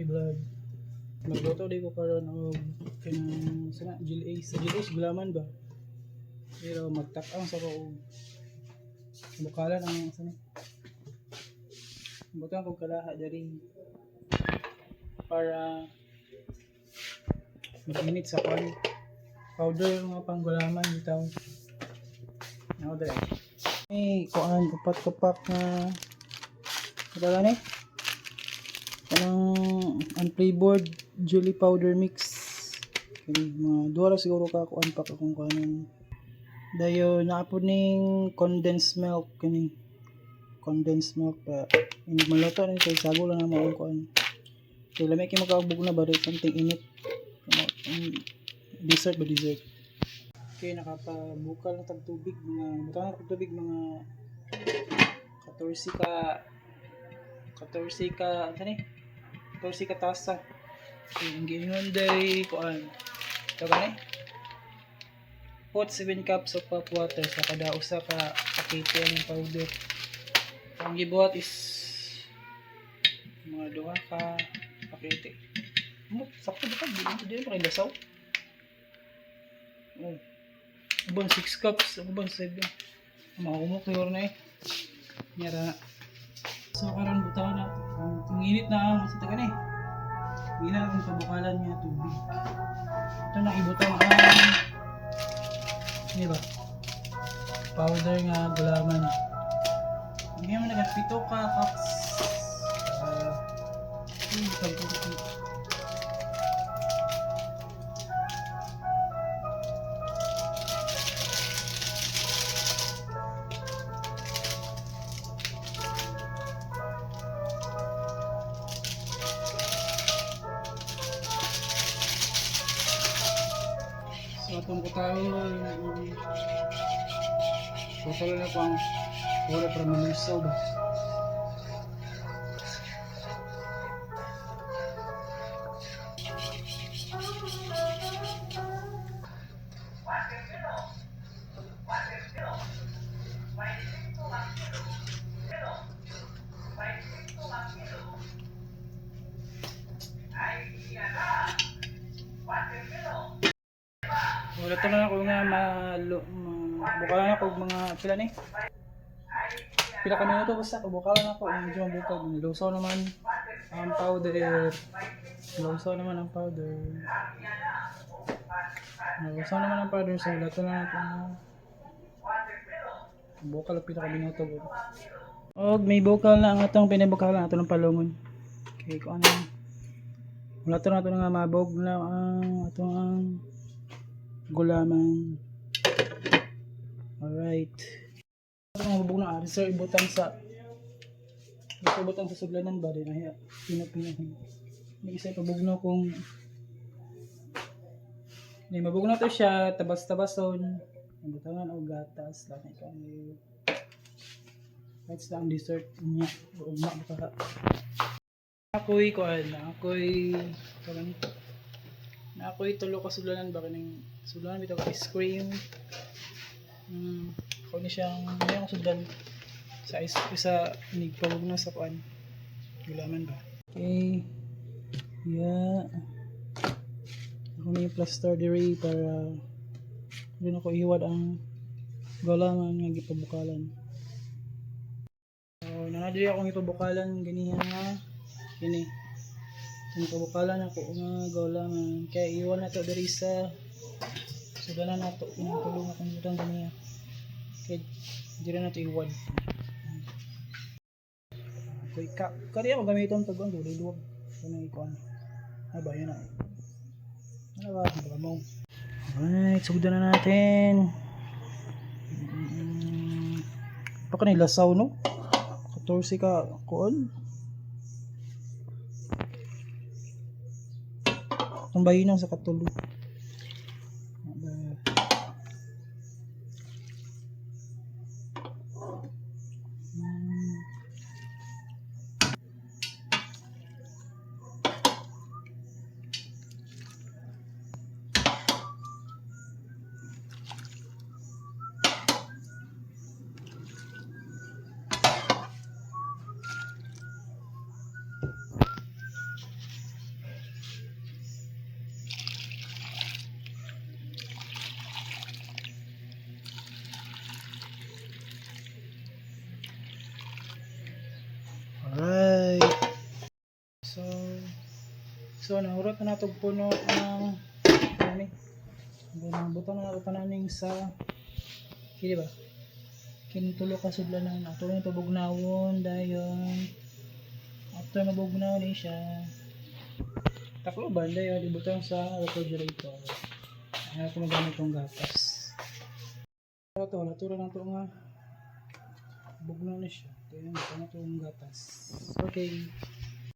vlog. Magluto di ko karon og kanang sana GLA gulaman ba. Pero magtak-ang sa ko bukalan ang sana. Butang ko kalaha diri para mag-init sa pan. Powder mga panggulaman bitaw. Now dre. Kuan upat kapak na wala ni. Kanang unflavored jelly powder mix. Kani mga duha ra siguro ka kuan pa akong kanon. Dayo naapod ning condensed milk kani. Condensed milk pa. Hindi maluto ni kay sago lang na mao kuan. So lamay kay makaubog na ba something init. Dessert. Okay, nakapabukal na tag tubig mga butang na tubig mga 14 ka ano ni? 14 ka tasa. Ang giingon day kuan. Ito ba ni? Put 7 cups of hot water sa kada usa ka pakete ng powder. Ang gibuhat is mga 2 ka pakete. Sakto ba ka? Di pa kay lasaw. Oh. Ubang 6 cups, ubang 7. Makumok na eh. Nyara. So karon butaw na. Kung init na ang sa taga ni. Bila ang pabukalan niya tubig. Ito na ibutang ang di ba? Powder nga gulaman. Hindi mo nagat 7 ka cups. So itong kutahon total na pang wala para manusaw ba. Wala to na ako nga bukalan ako mga pila ni. Pila ka minuto basta bukalan ako medyo mabukal. Lusaw naman ang powder. Lusaw naman ang powder so lato na natin bukal pila ka minuto ko. Og may bukal na ang atong pinabukalan ato ng palungon. Okay ko ano. Wala to na ito nga mabog na ang atong gulaman. Alright. Ang mabog na sir ibutan sa suglanan ba din ay pinapinahin. May isa pabugno kung may mabugno to siya tabas-tabason. Ibutangan og gatas lang kay that's ang dessert niya. Ugma baka. Ako'y tulo ka sulanan ba kaning sulanan bitaw ice cream. Ako ni siyang mayang sudan sa ice sa nigpawag na sa kuan. Gulaman ba? Okay. Yeah. Ako na yung plaster diri para doon ako iwad ang gulaman nga gipabukalan. So, nanadiri akong ipabukalan ganihan nga kini. Ang pabukalan ako nga gulaman kaya iwan na to diri sa sudanan nato pinatulong akong butang ganiya. Kaya diri na to iwad. Okay, kariya magamiton pag ang dulig-duwag. Ano ikuan? Ay ba yun na. Ano ba? Mo. Alright, sudan na natin. Baka ni lasaw no? 14 ka kuan. Ang bayinan sa katulo. So nahurat na natog puno ang kani. Then butang na tananing sa kini ba? Kini tulo ka sudlanan ato na pabugnawon dayon. After mabugnawon ni siya. Taklo ba dayon ibutang sa refrigerator. Ay ako magamit tong gatas. Ito naturo na to nga bugnaw na siya. Kaya ito na tong gatas. Okay.